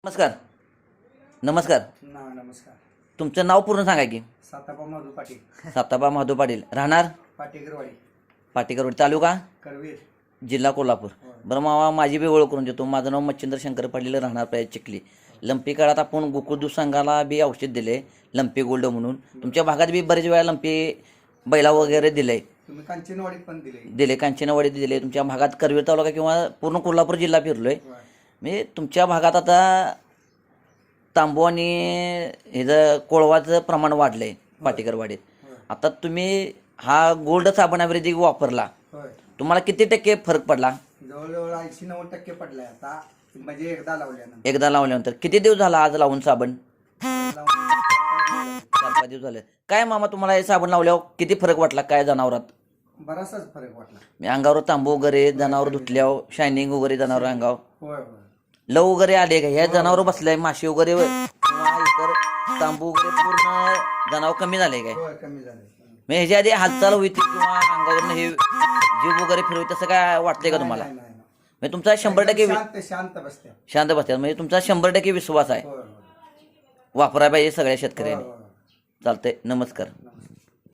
नमस्कार. नमस्कार. नमस्कार. तुमचं नाव पूर्ण सांगा की. साताबा माधू पाटील. साताबा माधू पाटील. राहणार पाटेकरवाडी. पाटेकरवाडी. तालुका करवीर. जिल्हा कोल्हापूर. बरं मामा, माझी बी ओळख करून देतो. माझं नाव मच्छिंद्र शंकर पाटील, राहणार पाहिजे चिखली. लंपी काळात आपण गोकुळ दूध संघाला बी औषध दिले, लंपी गोल्ड म्हणून. तुमच्या भागात बी बरेच वेळा लंपी बैला वगैरे दिले. तुम्ही कांचनवाडीत पण दिले कांचनवाडीत दिले. तुमच्या भागात करवीर तालुका किंवा पूर्ण कोल्हापूर जिल्हा फिरलोय. म्हणजे तुमच्या भागात आता तांबू आणि ह्याचं कोळवाचं प्रमाण वाढलं आहे पाटेकरवाडीत. आता तुम्ही हा गोल्ड साबण ॲव्हरेज वापरला, तुम्हाला किती टक्के फरक पडला? जवळजवळ 80-90% पडलाय आता, म्हणजे एकदा लावल्यानंतर. एकदा लावल्यानंतर. किती दिवस झाला आज लावून साबण? 4-5 दिवस झाले. काय मामा, तुम्हाला हे साबण लावल्यावर किती फरक वाटला? काय जनावरात बराचसाच फरक वाटला. मी अंगावर तांबू वगैरे जनावर धुतल्यावर, शायनिंग वगैरे जनावर अंगावर, होय. लव वगैरे आले का? ह्या जनावर बसलाय माशी वगैरे किंवा इतर तांबू वगैरे पूर्ण जनावर कमी झाले काय? कमी झाले. मग ह्याच्या आधी हालचाल होती किंवा अंगावरनं हे जीव वगैरे फिरवत, तसं काय वाटतंय का तुम्हाला? म्हणजे तुमचा 100% शांत बसते. शांत बसतात. म्हणजे तुमचा 100% विश्वास आहे. वापरायला पाहिजे सगळ्या शेतकऱ्यांनी. चालतंय. नमस्कार.